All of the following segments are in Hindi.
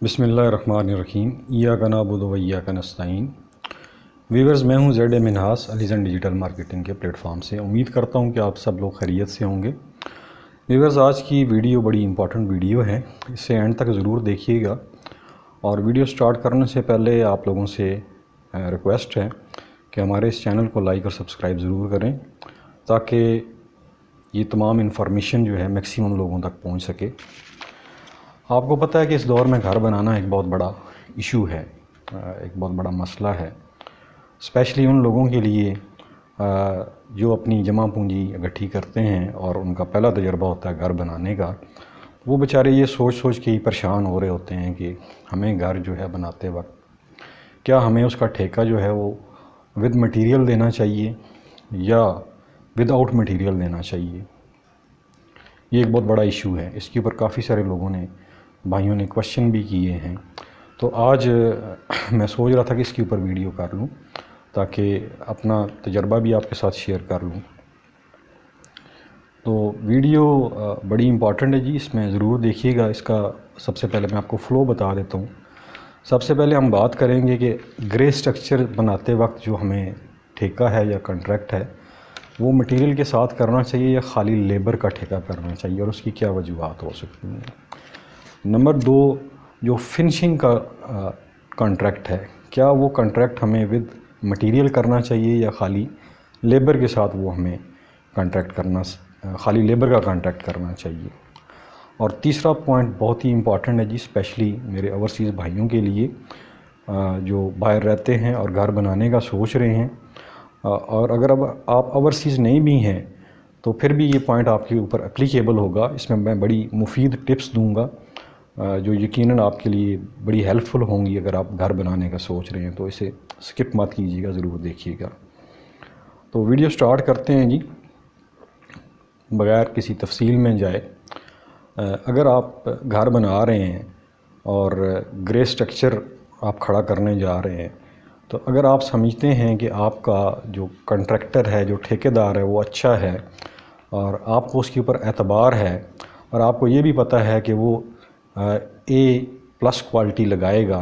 बिस्मिल्लाहिर्रहमानिर्रहीम। इय्याका नअबुदु व इय्याका नस्तईन। व्यूअर्स, मैं हूं ज़ेड मिन्हास अलीज़न डिजिटल मार्केटिंग के प्लेटफॉर्म से। उम्मीद करता हूं कि आप सब लोग खैरियत से होंगे। व्यूअर्स, आज की वीडियो बड़ी इंपॉर्टेंट वीडियो है, इसे एंड तक ज़रूर देखिएगा। और वीडियो स्टार्ट करने से पहले आप लोगों से रिक्वेस्ट है कि हमारे इस चैनल को लाइक और सब्सक्राइब ज़रूर करें, ताकि ये तमाम इन्फॉर्मेशन जो है मैक्सिमम लोगों तक पहुँच सके। आपको पता है कि इस दौर में घर बनाना एक बहुत बड़ा इशू है, एक बहुत बड़ा मसला है, स्पेशली उन लोगों के लिए जो अपनी जमा पूंजी इकट्ठी करते हैं और उनका पहला तजुर्बा होता है घर बनाने का। वो बेचारे ये सोच सोच के ही परेशान हो रहे होते हैं कि हमें घर जो है बनाते वक्त क्या हमें उसका ठेका जो है वो विद मटेरियल देना चाहिए या विदाउट मटेरियल देना चाहिए। ये एक बहुत बड़ा इशू है। इसके ऊपर काफ़ी सारे लोगों ने, भाइयों ने क्वेश्चन भी किए हैं। तो आज मैं सोच रहा था कि इसके ऊपर वीडियो कर लूं, ताकि अपना तजर्बा भी आपके साथ शेयर कर लूं। तो वीडियो बड़ी इम्पॉर्टेंट है जी, इसमें ज़रूर देखिएगा। इसका सबसे पहले मैं आपको फ़्लो बता देता हूं। सबसे पहले हम बात करेंगे कि ग्रे स्ट्रक्चर बनाते वक्त जो हमें ठेका है या कॉन्ट्रैक्ट है, वो मटेरियल के साथ करना चाहिए या ख़ाली लेबर का ठेका करना चाहिए, और उसकी क्या वजूहात हो सकती हैं। नंबर 2, जो फिनिशिंग का कॉन्ट्रैक्ट है, क्या वो कॉन्ट्रैक्ट हमें विद मटेरियल करना चाहिए या ख़ाली लेबर के साथ वो हमें कॉन्ट्रैक्ट करना, ख़ाली लेबर का कॉन्ट्रैक्ट करना चाहिए। और तीसरा पॉइंट बहुत ही इम्पॉर्टेंट है जी, स्पेशली मेरे ओवरसीज़ भाइयों के लिए जो बाहर रहते हैं और घर बनाने का सोच रहे हैं। और अगर अब आप ओवरसीज़ नहीं भी हैं तो फिर भी ये पॉइंट आपके ऊपर एप्लीकेबल होगा। इसमें मैं बड़ी मुफीद टिप्स दूंगा जो यकीनन आपके लिए बड़ी हेल्पफुल होंगी। अगर आप घर बनाने का सोच रहे हैं तो इसे स्किप मत कीजिएगा, ज़रूर देखिएगा। तो वीडियो स्टार्ट करते हैं जी, बग़ैर किसी तफसील में जाए। अगर आप घर बना रहे हैं और ग्रे स्ट्रक्चर आप खड़ा करने जा रहे हैं, तो अगर आप समझते हैं कि आपका जो कॉन्ट्रैक्टर है, जो ठेकेदार है, वो अच्छा है और आपको उसके ऊपर एतबार है, और आपको ये भी पता है कि वो A+ क्वालिटी लगाएगा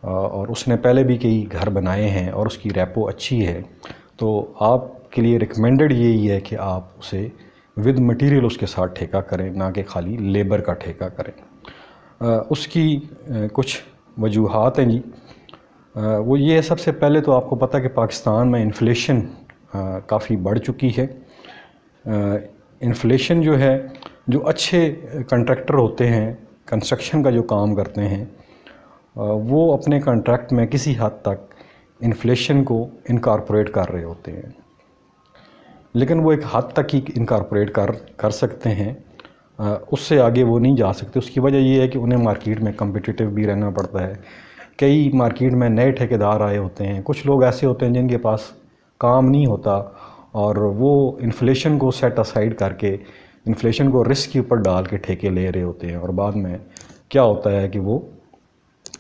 और उसने पहले भी कई घर बनाए हैं और उसकी रेपो अच्छी है, तो आपके लिए रिकमेंडेड यही है कि आप उसे विद मटेरियल उसके साथ ठेका करें, ना कि खाली लेबर का ठेका करें। उसकी कुछ वजूहात हैं जी। वो ये है, सबसे पहले तो आपको पता है कि पाकिस्तान में इन्फ्लेशन काफ़ी बढ़ चुकी है। इन्फ्लेशन जो है, जो अच्छे कॉन्ट्रैक्टर होते हैं, कंस्ट्रक्शन का जो काम करते हैं, वो अपने कॉन्ट्रैक्ट में किसी हद तक इन्फ्लेशन को इनकॉर्पोरेट कर रहे होते हैं, लेकिन वो एक हद तक ही इनकॉर्पोरेट कर सकते हैं, उससे आगे वो नहीं जा सकते। उसकी वजह ये है कि उन्हें मार्केट में कम्पिटिटिव भी रहना पड़ता है। कई मार्केट में नए ठेकेदार आए होते हैं, कुछ लोग ऐसे होते हैं जिनके पास काम नहीं होता और वो इन्फ्लेशन को सेट असाइड करके, इन्फ्लेशन को रिस्क के ऊपर डाल के ठेके ले रहे होते हैं, और बाद में क्या होता है कि वो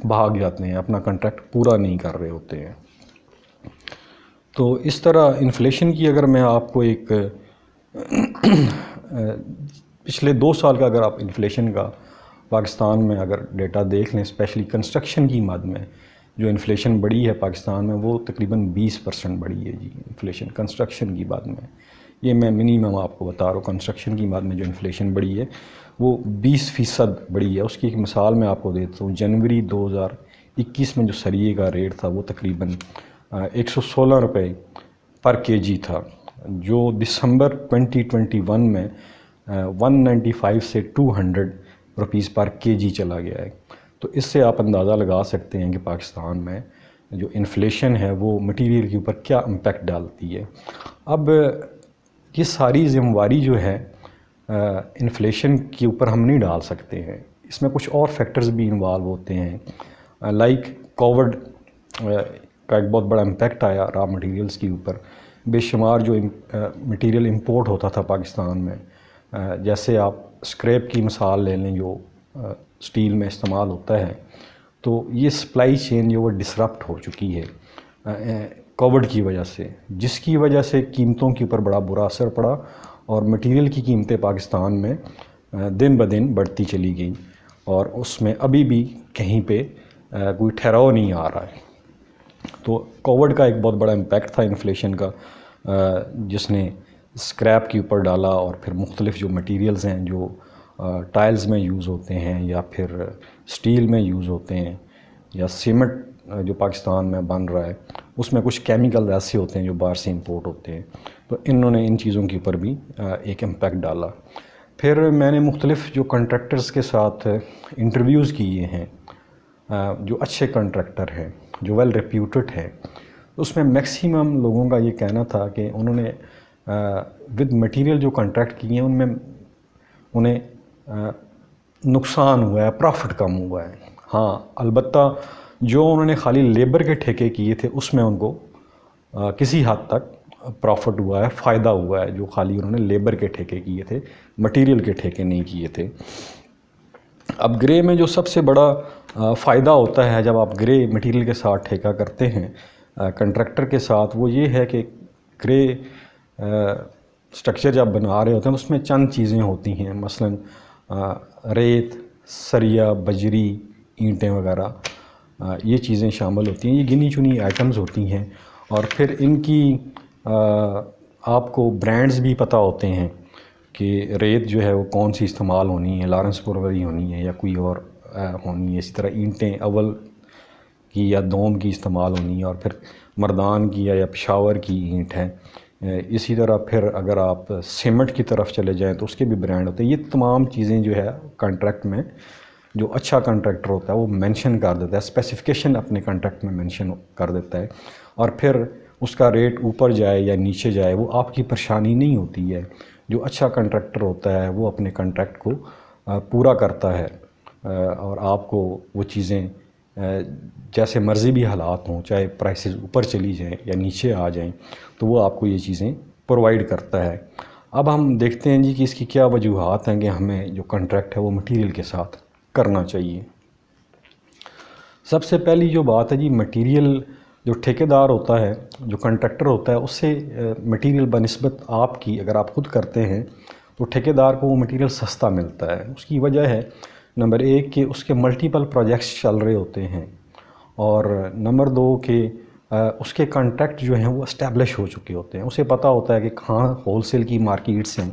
भाग जाते हैं, अपना कॉन्ट्रैक्ट पूरा नहीं कर रहे होते हैं। तो इस तरह इन्फ्लेशन की अगर मैं आपको एक पिछले 2 साल का अगर आप इन्फ्लेशन का पाकिस्तान में अगर डेटा देख लें, स्पेशली कंस्ट्रक्शन की मद में जो इन्फ्लेशन बढ़ी है पाकिस्तान में, वो तकरीबन 20% बढ़ी है जी इन्फ्लेशन कंस्ट्रक्शन की मद में। ये मैं मिनिमम आपको बता रहा हूँ, कंस्ट्रक्शन की मद में जो इन्फ्लेशन बढ़ी है वो 20% बढ़ी है। उसकी एक मिसाल मैं आपको देता हूँ। जनवरी 2021 में जो सरिये का रेट था वो तकरीबन 116 रुपये पर केजी था, जो दिसंबर 2021 में 195 से 200 रुपीज़ पर केजी चला गया है। तो इससे आप अंदाज़ा लगा सकते हैं कि पाकिस्तान में जो इन्फ्लेशन है वो मटेरियल के ऊपर क्या इम्पेक्ट डालती है। अब ये सारी ज़िम्मेवारी जो है इन्फ्लेशन के ऊपर हम नहीं डाल सकते हैं, इसमें कुछ और फैक्टर्स भी इन्वॉल्व होते हैं। लाइक कोविड का एक बहुत बड़ा इम्पेक्ट आया रॉ मटेरियल्स के ऊपर। बेशुमार जो मटेरियल इंपोर्ट होता था पाकिस्तान में, जैसे आप स्क्रैप की मिसाल ले लें जो स्टील में इस्तेमाल होता है, तो ये सप्लाई चेन जो वो डिसरप्ट हो चुकी है कोविड की वजह से, जिसकी वजह से कीमतों के ऊपर बड़ा बुरा असर पड़ा और मटेरियल की कीमतें पाकिस्तान में दिन ब दिन बढ़ती चली गई। और उसमें अभी भी कहीं पे कोई ठहराव नहीं आ रहा है। तो कोविड का एक बहुत बड़ा इम्पैक्ट था इन्फ्लेशन का, जिसने स्क्रैप के ऊपर डाला और फिर मुख्तलिफ़ जो मटेरियल्स हैं जो टाइल्स में यूज़ होते हैं या फिर स्टील में यूज़ होते हैं या सीमेंट जो पाकिस्तान में बन रहा है, उसमें कुछ केमिकल ऐसे होते हैं जो बाहर से इंपोर्ट होते हैं। तो इन्होंने इन चीज़ों के ऊपर भी एक इम्पैक्ट डाला। फिर मैंने मुख्तलिफ़ जो कंट्रैक्टर्स के साथ इंटरव्यूज़ किए हैं, जो अच्छे कंट्रैक्टर हैं, जो वेल रेप्यूटेड हैं, उसमें मैक्सिमम लोगों का ये कहना था कि उन्होंने विद मटेरियल जो कॉन्ट्रैक्ट किए हैं उनमें उन्हें नुकसान हुआ है, प्रॉफिट कम हुआ है। हाँ, अलबत्ता जो उन्होंने खाली लेबर के ठेके किए थे उसमें उनको किसी हद तक प्रॉफिट हुआ है, फ़ायदा हुआ है, जो खाली उन्होंने लेबर के ठेके किए थे, मटेरियल के ठेके नहीं किए थे। अब ग्रे में जो सबसे बड़ा फ़ायदा होता है जब आप ग्रे मटेरियल के साथ ठेका करते हैं कंट्रैक्टर के साथ, वो ये है कि ग्रे स्ट्रक्चर जब बना रहे होते हैं उसमें चंद चीज़ें होती हैं, मसलन रेत, सरिया, बजरी, ईंटें वगैरह, ये चीज़ें शामिल होती हैं। ये गिनी चुनी आइटम्स होती हैं और फिर इनकी आपको ब्रांड्स भी पता होते हैं कि रेत जो है वो कौन सी इस्तेमाल होनी है, लॉरेंसपुर वाली होनी है या कोई और होनी है। इसी तरह ईंटें अव्वल की या दोम की इस्तेमाल होनी है और फिर मर्दान की या पेशावर की ईंट है। इसी तरह फिर अगर आप सीमेंट की तरफ चले जाएं तो उसके भी ब्रांड होते हैं। ये तमाम चीज़ें जो है कॉन्ट्रैक्ट में जो अच्छा कॉन्ट्रैक्टर होता है वो मेंशन कर देता है, स्पेसिफिकेशन अपने कॉन्ट्रैक्ट में मेंशन कर देता है और फिर उसका रेट ऊपर जाए या नीचे जाए वो आपकी परेशानी नहीं होती है। जो अच्छा कॉन्ट्रैक्टर होता है वो अपने कॉन्ट्रैक्ट को पूरा करता है और आपको वो चीज़ें जैसे मर्ज़ी भी हालात हों, चाहे प्राइसेस ऊपर चली जाएं या नीचे आ जाएं, तो वो आपको ये चीज़ें प्रोवाइड करता है। अब हम देखते हैं जी कि इसकी क्या वजूहात हैं कि हमें जो कॉन्ट्रैक्ट है वो मटेरियल के साथ करना चाहिए। सबसे पहली जो बात है जी, मटेरियल जो ठेकेदार होता है, जो कॉन्ट्रैक्टर होता है, उससे मटेरियल बनिस्बत आपकी अगर आप खुद करते हैं तो ठेकेदार को वो मटेरियल सस्ता मिलता है। उसकी वजह है नंबर 1 कि उसके मल्टीपल प्रोजेक्ट्स चल रहे होते हैं और नंबर 2 कि उसके कॉन्ट्रैक्ट जो हैं वो इस्टेब्लिश हो चुके होते हैं। उसे पता होता है कि कहाँ होलसेल की मार्केट्स हैं,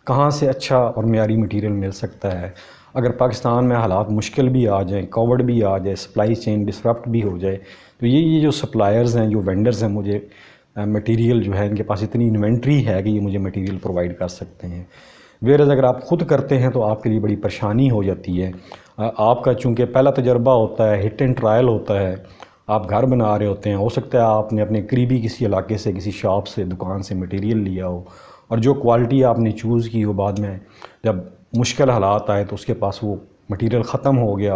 कहाँ से अच्छा और मियारी मटेरियल मिल सकता है। अगर पाकिस्तान में हालात मुश्किल भी आ जाएं, कोविड भी आ जाए, सप्लाई चेन डिसरप्ट भी हो जाए, तो ये जो सप्लायर्स हैं, जो वेंडर्स हैं, मुझे मटेरियल जो है इनके पास इतनी इन्वेंट्री है कि ये मुझे मटेरियल प्रोवाइड कर सकते हैं। वेरएज़ अगर आप ख़ुद करते हैं तो आपके लिए बड़ी परेशानी हो जाती है। आपका चूँकि पहला तजर्बा होता है, हिट एंड ट्रायल होता है, आप घर बना रहे होते हैं, हो सकता है आपने अपने करीबी किसी इलाके से, किसी शॉप से, दुकान से मटेरियल लिया हो और जो क्वालिटी आपने चूज़ की हो, बाद में जब मुश्किल हालात आए तो उसके पास वो मटेरियल ख़त्म हो गया।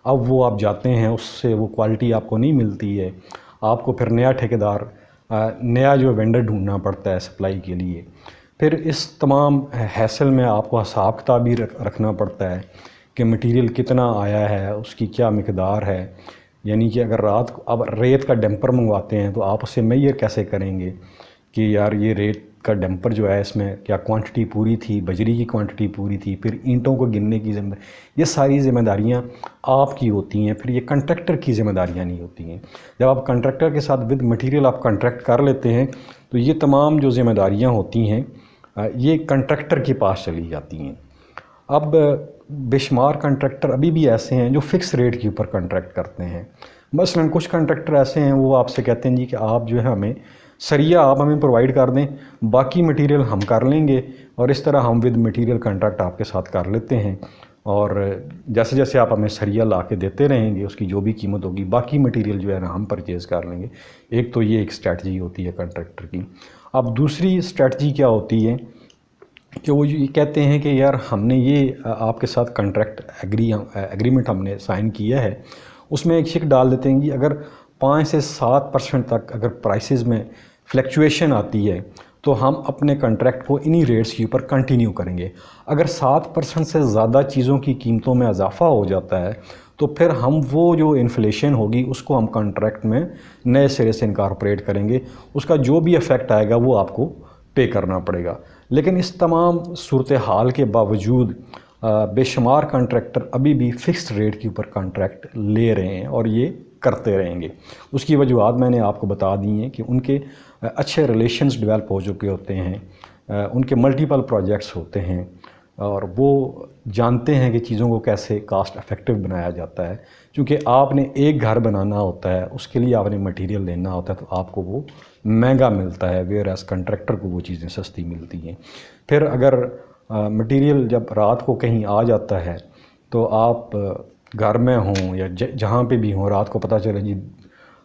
अब वो आप जाते हैं, उससे वो क्वालिटी आपको नहीं मिलती है, आपको फिर नया ठेकेदार, नया जो वेंडर ढूंढना पड़ता है सप्लाई के लिए। फिर इस तमाम हैसल में आपको हिसाब किताब भी रखना पड़ता है कि मटेरियल कितना आया है, उसकी क्या मिकदार है। यानी कि अगर अब रेत का डंपर मंगवाते हैं तो आप उससे मेजर कैसे करेंगे कि यार ये रेत का डंपर जो है इसमें क्या क्वांटिटी पूरी थी, बजरी की क्वांटिटी पूरी थी, फिर ईंटों को गिनने की जिम्मेदारी, ये सारी ज़िम्मेदारियाँ आपकी होती हैं। फिर ये कंट्रैक्टर की ज़िम्मेदारियाँ नहीं होती हैं। जब आप कंट्रैक्टर के साथ विद मटेरियल आप कंट्रैक्ट कर लेते हैं तो ये तमाम जो ज़िम्मेदारियाँ होती हैं ये कंट्रैक्टर के पास चली जाती हैं। अब बेशुमार कंट्रैक्टर अभी भी ऐसे हैं जो फ़िक्स रेट के ऊपर कंट्रैक्ट करते हैं। मसलन कुछ कंट्रैक्टर ऐसे हैं वो आपसे कहते हैं जी कि आप जो है हमें सरिया आप हमें प्रोवाइड कर दें, बाकी मटेरियल हम कर लेंगे, और इस तरह हम विद मटेरियल कंट्रैक्ट आपके साथ कर लेते हैं और जैसे जैसे आप हमें सरिया ला के देते रहेंगे उसकी जो भी कीमत होगी बाकी मटेरियल जो है ना हम परचेज़ कर लेंगे। एक तो ये एक स्ट्रैटजी होती है कंट्रैक्टर की। अब दूसरी स्ट्रैटजी क्या होती है कि वो ये कहते हैं कि यार हमने ये आपके साथ कॉन्ट्रैक्ट एग्रीमेंट हमने साइन किया है, उसमें एक शिक डाल देते हैं कि अगर 5 से 7% तक अगर प्राइसेस में फ्लक्चुएशन आती है तो हम अपने कॉन्ट्रैक्ट को इन्हीं रेट्स के ऊपर कंटिन्यू करेंगे। अगर 7% से ज़्यादा चीज़ों की कीमतों में इजाफा हो जाता है तो फिर हम वो जो इन्फ्लेशन होगी उसको हम कॉन्ट्रैक्ट में नए सिरे से इनकॉर्पोरेट करेंगे, उसका जो भी इफ़ेक्ट आएगा वो आपको पे करना पड़ेगा। लेकिन इस तमाम सूरत हाल के बावजूद बेशुमार कॉन्ट्रैक्टर अभी भी फ़िक्स्ड रेट के ऊपर कॉन्ट्रैक्ट ले रहे हैं और ये करते रहेंगे। उसकी वजूहत मैंने आपको बता दी हैं कि उनके अच्छे रिलेशंस डेवलप हो चुके होते हैं, उनके मल्टीपल प्रोजेक्ट्स होते हैं और वो जानते हैं कि चीज़ों को कैसे कास्ट इफ़ेक्टिव बनाया जाता है। क्योंकि आपने एक घर बनाना होता है, उसके लिए आपने मटेरियल लेना होता है, तो आपको वो महंगा मिलता है, वेयर एज़ कंट्रैक्टर को वो चीज़ें सस्ती मिलती हैं। फिर अगर मटेरियल जब रात को कहीं आ जाता है तो आप घर में हों या जहाँ पे भी हों, रात को पता चले जी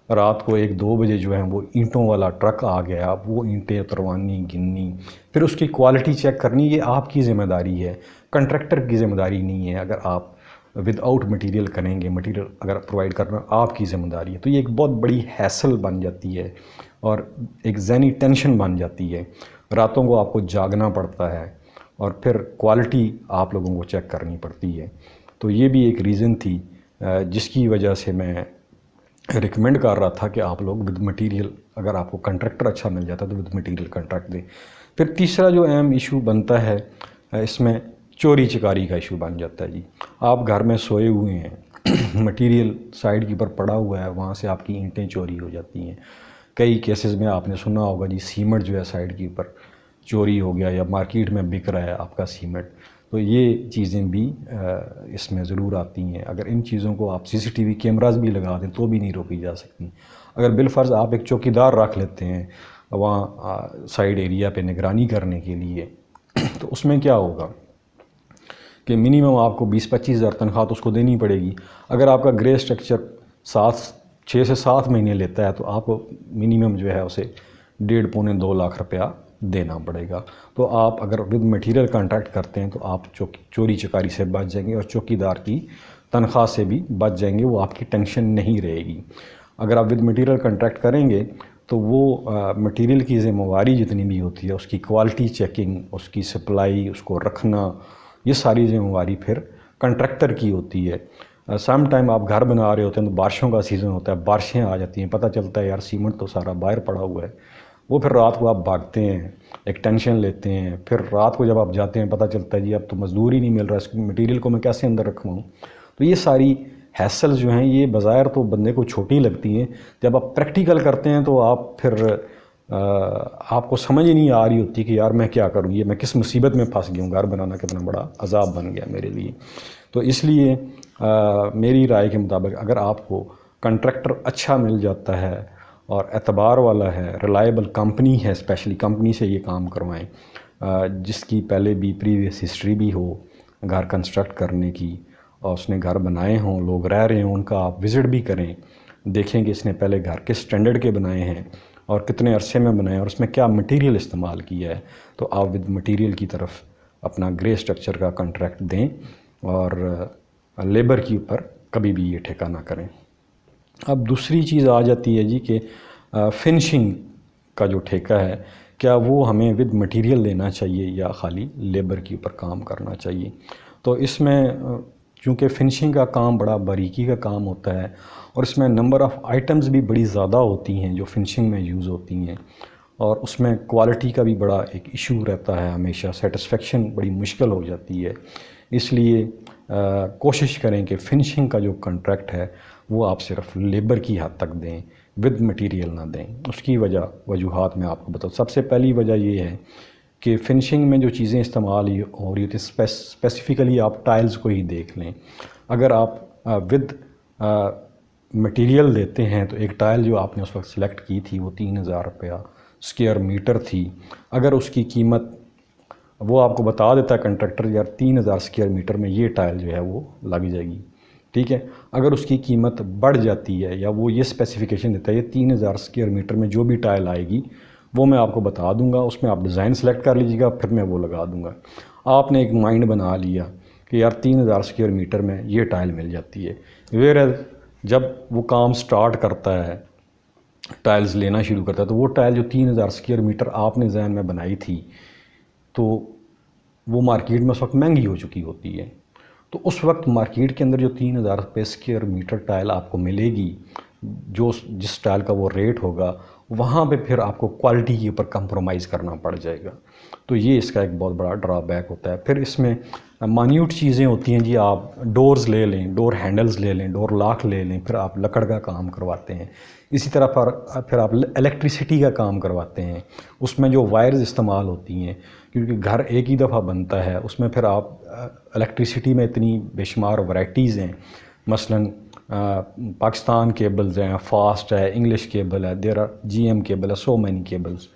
रात को 1-2 बजे जो है वो ईंटों वाला ट्रक आ गया, वो ईंटें उतरवानी, गिननी, फिर उसकी क्वालिटी चेक करनी, ये आपकी ज़िम्मेदारी है, कंट्रैक्टर की ज़िम्मेदारी नहीं है। अगर आप विदाउट मटेरियल करेंगे, मटेरियल अगर प्रोवाइड करना आपकी ज़िम्मेदारी है, तो ये एक बहुत बड़ी हैसल बन जाती है और एक ज़हनी टेंशन बन जाती है। रातों को आपको जागना पड़ता है और फिर क्वालिटी आप लोगों को चेक करनी पड़ती है। तो ये भी एक रीज़न थी जिसकी वजह से मैं रिकमेंड कर रहा था कि आप लोग विद मटेरियल, अगर आपको कंट्रैक्टर अच्छा मिल जाता है तो विद मटेरियल कंट्रैक्ट दें। फिर तीसरा जो अहम इशू बनता है इसमें चोरी चकारी का इशू बन जाता है जी। आप घर में सोए हुए हैं, मटेरियल साइड के ऊपर पड़ा हुआ है, वहाँ से आपकी ईंटें चोरी हो जाती हैं। कई केसेस में आपने सुना होगा जी, सीमेंट जो है साइड के ऊपर चोरी हो गया या मार्केट में बिक रहा है आपका सीमेंट। तो ये चीज़ें भी इसमें ज़रूर आती हैं। अगर इन चीज़ों को आप सीसीटीवी कैमरास भी लगा दें तो भी नहीं रोकी जा सकती। अगर बिलफ़र्ज़ आप एक चौकीदार रख लेते हैं वहाँ साइड एरिया पे निगरानी करने के लिए, तो उसमें क्या होगा कि मिनिमम आपको 20-25 हज़ार तनख्वाह तो उसको देनी पड़ेगी। अगर आपका ग्रे स्ट्रक्चर 6 से 7 महीने लेता है तो आपको मिनिमम जो है उसे 1.5-2 लाख रुपया देना पड़ेगा। तो आप अगर विद मटेरियल कॉन्ट्रैक्ट करते हैं तो आप चोरी चकारी से बच जाएंगे और चौकीदार की तनख्वाह से भी बच जाएंगे, वो आपकी टेंशन नहीं रहेगी। अगर आप विद मटेरियल कॉन्ट्रैक्ट करेंगे तो वो मटेरियल की ज़िम्मेवारी जितनी भी होती है, उसकी क्वालिटी चेकिंग, उसकी सप्लाई, उसको रखना, ये सारी ज़िम्मेवारी फिर कॉन्ट्रैक्टर की होती है। सम टाइम आप घर बना रहे होते हैं तो बारिशों का सीज़न होता है, बारिशें आ जाती हैं, पता चलता है यार सीमेंट तो सारा बाहर पड़ा हुआ है। वो फिर रात को आप भागते हैं, एक टेंशन लेते हैं, फिर रात को जब आप जाते हैं पता चलता है जी अब तो मजदूर ही नहीं मिल रहा, इसको मटेरियल को मैं कैसे अंदर रखवाऊँ। तो ये सारी हैसल जो हैं ये बाज़ाहिर तो बंदे को छोटी लगती हैं, जब आप प्रैक्टिकल करते हैं तो आप फिर आपको समझ ही नहीं आ रही होती कि यार मैं क्या करूँ, ये मैं किस मुसीबत में फंस गया हूँ, घर बनाना कितना बड़ा अजाब बन गया मेरे लिए। तो इसलिए मेरी राय के मुताबिक अगर आपको कंट्रैक्टर अच्छा मिल जाता है और एतबार वाला है, रिलायबल कंपनी है, स्पेशली कंपनी से ये काम करवाएं जिसकी पहले भी प्रीवियस हिस्ट्री भी हो घर कंस्ट्रक्ट करने की, और उसने घर बनाए हों, लोग रह रहे हों, उनका आप विज़िट भी करें, देखें कि इसने पहले घर किस स्टैंडर्ड के बनाए हैं और कितने अरसे में बनाए और उसमें क्या मटेरियल इस्तेमाल किया है। तो आप विद मटेरियल की तरफ अपना ग्रे स्ट्रक्चर का कॉन्ट्रैक्ट दें और लेबर के ऊपर कभी भी ये ठेका ना करें। अब दूसरी चीज़ आ जाती है जी कि फिनिशिंग का जो ठेका है, क्या वो हमें विद मटेरियल लेना चाहिए या खाली लेबर के ऊपर काम करना चाहिए। तो इसमें चूँकि फिनिशिंग का काम बड़ा बारीकी का काम होता है और इसमें नंबर ऑफ़ आइटम्स भी बड़ी ज़्यादा होती हैं जो फिनिशिंग में यूज़ होती हैं, और उसमें क्वालिटी का भी बड़ा एक इशू रहता है, हमेशा सेटिस्फेक्शन बड़ी मुश्किल हो जाती है। इसलिए कोशिश करें कि फिनिशिंग का जो कॉन्ट्रैक्ट है वो आप सिर्फ लेबर की हद तक दें, विद मटेरियल ना दें। उसकी वजूहात मैं आपको बताऊँ। सबसे पहली वजह ये है कि फिनिशिंग में जो चीज़ें इस्तेमाल हो रही होती हैं, स्पेसिफ़िकली आप टाइल्स को ही देख लें। अगर आप विद मटेरियल देते हैं तो एक टाइल जो आपने उस वक्त सिलेक्ट की थी वो 3000 रुपया स्क्वायर मीटर थी। अगर उसकी कीमत वो आपको बता देता है कंट्रैक्टर, यार 3000 स्क्वायर मीटर में ये टाइल जो है वो लग जाएगी, ठीक है। अगर उसकी कीमत बढ़ जाती है या वो ये स्पेसिफिकेशन देता है ये 3000 स्क्वायर मीटर में जो भी टाइल आएगी वो मैं आपको बता दूंगा, उसमें आप डिज़ाइन सेलेक्ट कर लीजिएगा, फिर मैं वो लगा दूंगा। आपने एक माइंड बना लिया कि यार 3000 स्क्वायर मीटर में ये टाइल मिल जाती है। वेयर जब वो काम स्टार्ट करता है, टाइल्स लेना शुरू करता है, तो वो टाइल जो 3000 स्क्वायर मीटर आपने जहन में बनाई थी तो वो मार्केट में उस वक्त महंगी हो चुकी होती है। तो उस वक्त मार्केट के अंदर जो 3000 रुपये स्क्वायर मीटर टाइल आपको मिलेगी, जो जिस टाइल का वो रेट होगा, वहाँ पे फिर आपको क्वालिटी के ऊपर कंप्रोमाइज़ करना पड़ जाएगा। तो ये इसका एक बहुत बड़ा ड्रॉबैक होता है। फिर इसमें मान्यूट चीज़ें होती हैं जी, आप डोर्स ले लें, डोर हैंडल्स ले लें, डोर लॉक ले लें, फिर आप लकड़ का काम करवाते हैं। इसी तरह फिर आप इलेक्ट्रिसिटी का काम करवाते हैं, उसमें जो वायर्स इस्तेमाल होती हैं, क्योंकि घर एक ही दफ़ा बनता है, उसमें फिर आप इलेक्ट्रिसिटी में इतनी बेशुमार वैराइटीज़ हैं। मसलन पाकिस्तान केबल्स हैं, फास्ट है, इंग्लिश केबल है, देयर आर GM केबल है, सो मैनी केबल्स।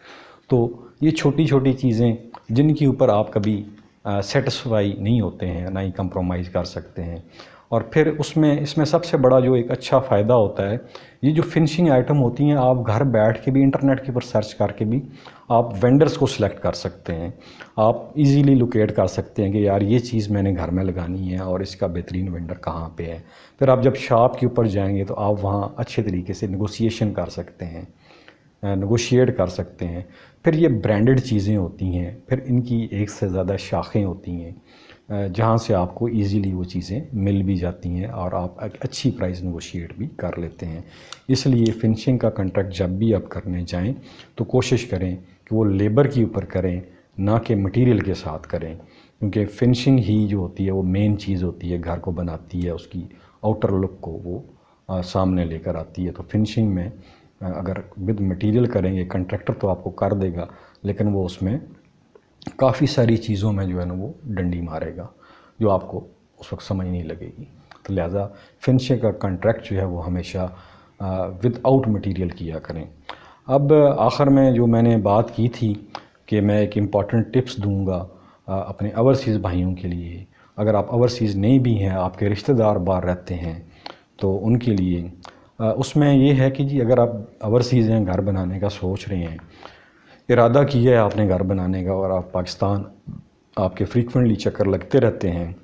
तो ये छोटी छोटी चीज़ें जिनके ऊपर आप कभी सेटिस्फाई नहीं होते हैं, ना ही कंप्रोमाइज़ कर सकते हैं। और फिर इसमें सबसे बड़ा जो एक अच्छा फ़ायदा होता है, ये जो फिनिशिंग आइटम होती हैं, आप घर बैठ के भी इंटरनेट के ऊपर सर्च करके भी आप वेंडर्स को सिलेक्ट कर सकते हैं। आप इजीली लोकेट कर सकते हैं कि यार ये चीज़ मैंने घर में लगानी है और इसका बेहतरीन वेंडर कहाँ पे है। फिर आप जब शॉप के ऊपर जाएंगे तो आप वहाँ अच्छे तरीके से नेगोशिएशन कर सकते हैं, नेगोशिएट कर सकते हैं। फिर ये ब्रांडेड चीज़ें होती हैं, फिर इनकी एक से ज़्यादा शाखें होती हैं जहाँ से आपको इजीली वो चीज़ें मिल भी जाती हैं और आप एक अच्छी प्राइस नेगोशिएट भी कर लेते हैं। इसलिए फिनिशिंग का कॉन्ट्रैक्ट जब भी आप करने जाएं तो कोशिश करें कि वो लेबर के ऊपर करें, ना कि मटेरियल के साथ करें, क्योंकि फिनिशिंग ही जो होती है वो मेन चीज़ होती है, घर को बनाती है, उसकी आउटर लुक को वो सामने लेकर आती है। तो फिनिशिंग में अगर विद मटेरियल करेंगे, कंट्रैक्टर तो आपको कर देगा, लेकिन वो उसमें काफ़ी सारी चीज़ों में जो है ना वो डंडी मारेगा, जो आपको उस वक्त समझ नहीं लगेगी। तो लिहाजा फिनिशिंग का कॉन्ट्रैक्ट जो है वो हमेशा विदाउट मटेरियल किया करें। अब आखिर में जो मैंने बात की थी कि मैं एक इम्पॉर्टेंट टिप्स दूंगा अपने ओवरसीज़ भाइयों के लिए। अगर आप ओवरसीज़ नहीं भी हैं, आपके रिश्तेदार बाहर रहते हैं, तो उनके लिए उसमें ये है कि जी अगर आप ओवरसीज़ हैं, घर बनाने का सोच रहे हैं, इरादा किया है आपने घर बनाने का, और आप पाकिस्तान आपके फ्रीक्वेंटली चक्कर लगते रहते हैं,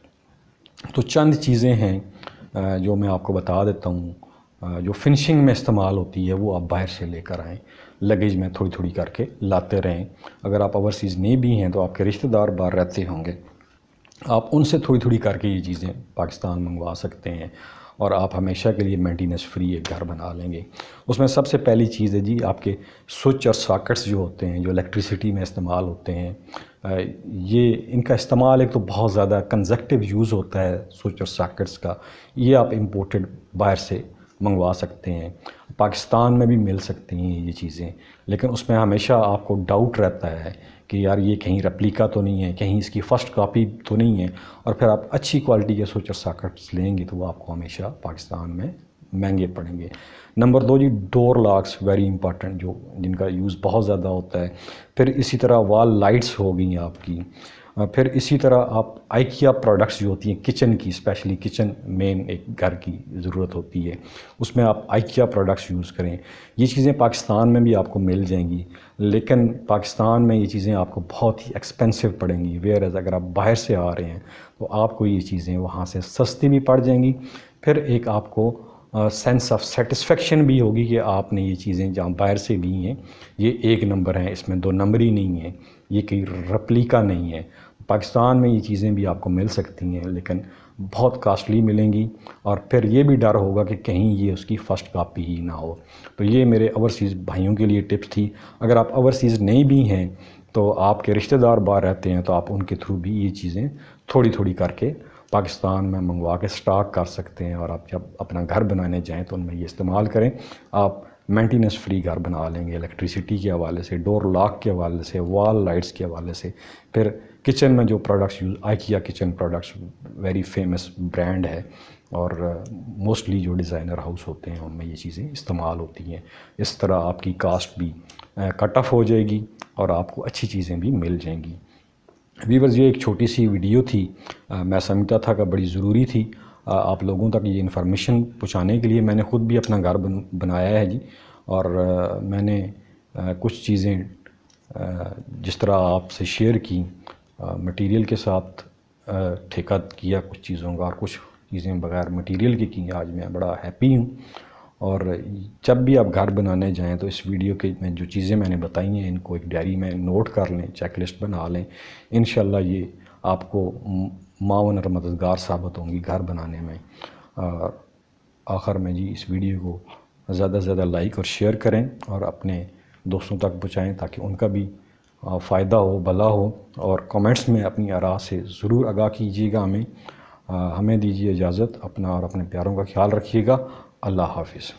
तो चंद चीज़ें हैं जो मैं आपको बता देता हूँ जो फिनिशिंग में इस्तेमाल होती है, वो आप बाहर से लेकर आएँ, लगेज में थोड़ी थोड़ी करके लाते रहें। अगर आप ओवरसीज़ नहीं भी हैं तो आपके रिश्तेदार बाहर रहते होंगे, आप उनसे थोड़ी थोड़ी करके ये चीज़ें पाकिस्तान मंगवा सकते हैं और आप हमेशा के लिए मेंटेनेंस फ्री एक घर बना लेंगे। उसमें सबसे पहली चीज़ है जी, आपके स्विच और सॉकेट्स जो होते हैं, जो इलेक्ट्रिसिटी में इस्तेमाल होते हैं, ये इनका इस्तेमाल एक तो बहुत ज़्यादा कंजक्टिव यूज़ होता है स्विच और सॉकेट्स का। ये आप इम्पोर्टेड बाहर से मंगवा सकते हैं, पाकिस्तान में भी मिल सकती हैं ये चीज़ें, लेकिन उसमें हमेशा आपको डाउट रहता है कि यार ये कहीं रेप्लिका तो नहीं है, कहीं इसकी फ़र्स्ट कॉपी तो नहीं है। और फिर आप अच्छी क्वालिटी के स्विच और सॉकेट्स लेंगे तो वो आपको हमेशा पाकिस्तान में महंगे पड़ेंगे। नंबर 2 जी, डोर लॉक्स वेरी इंपॉर्टेंट, जो जिनका यूज़ बहुत ज़्यादा होता है। फिर इसी तरह वॉल लाइट्स हो गई आपकी। फिर इसी तरह आप आइकिया प्रोडक्ट्स जो होती हैं किचन की, स्पेशली किचन मेन एक घर की ज़रूरत होती है, उसमें आप आइकिया प्रोडक्ट्स यूज़ करें। ये चीज़ें पाकिस्तान में भी आपको मिल जाएंगी, लेकिन पाकिस्तान में ये चीज़ें आपको बहुत ही एक्सपेंसिव पड़ेंगी। वेयर एज़ अगर आप बाहर से आ रहे हैं तो आपको ये चीज़ें वहाँ से सस्ती भी पड़ जाएंगी। फिर एक आपको सेंस ऑफ सेटिस्फेक्शन भी होगी कि आपने ये चीज़ें जहाँ बाहर से ली हैं ये एक नंबर हैं, इसमें 2 नंबर ही नहीं है, ये कहीं रेप्लिका नहीं है। पाकिस्तान में ये चीज़ें भी आपको मिल सकती हैं, लेकिन बहुत कॉस्टली मिलेंगी, और फिर ये भी डर होगा कि कहीं ये उसकी फ़र्स्ट कॉपी ही ना हो। तो ये मेरे ओवरसीज़ भाइयों के लिए टिप्स थी। अगर आप ओवरसीज़ नहीं भी हैं तो आपके रिश्तेदार बाहर रहते हैं, तो आप उनके थ्रू भी ये चीज़ें थोड़ी थोड़ी करके पाकिस्तान में मंगवा के स्टॉक कर सकते हैं, और आप जब अपना घर बनाने जाएँ तो उनमें ये इस्तेमाल करें। आप मेंटेनेंस फ्री घर बना लेंगे, इलेक्ट्रिसिटी के हवाले से, डोर लॉक के हवाले से, वॉल लाइट्स के हवाले से। फिर किचन में जो products use, IKEA kitchen products very famous brand है, और मोस्टली जो डिज़ाइनर हाउस होते हैं उनमें ये चीज़ें इस्तेमाल होती हैं। इस तरह आपकी कास्ट भी कट ऑफ हो जाएगी और आपको अच्छी चीज़ें भी मिल जाएंगी। व्यूअर्स, ये एक छोटी सी वीडियो थी, मैं समझता था कि बड़ी ज़रूरी थी आप लोगों तक ये इन्फॉर्मेशन पहुंचाने के लिए। मैंने ख़ुद भी अपना घर बनाया है जी, और मैंने कुछ चीज़ें जिस तरह आपसे शेयर की, मटेरियल के साथ ठेका किया कुछ चीज़ों का, और कुछ चीज़ें बगैर मटेरियल की आज मैं बड़ा हैप्पी हूँ। और जब भी आप घर बनाने जाएं तो इस वीडियो के में जो चीज़ें मैंने बताई हैं इनको एक डायरी में नोट कर लें, चेकलिस्ट बना लें। इंशाल्लाह ये आपको मावन और मददगार साबित होंगी घर बनाने में। आखिर में जी, इस वीडियो को ज़्यादा से ज़्यादा लाइक और शेयर करें, और अपने दोस्तों तक पहुँचाएँ ताकि उनका भी फ़ायदा हो, भला हो। और कमेंट्स में अपनी आरा से ज़रूर आगाह कीजिएगा हमें। हमें दीजिए इजाज़त। अपना और अपने प्यारों का ख्याल रखिएगा। अल्लाह हाफ़िज़।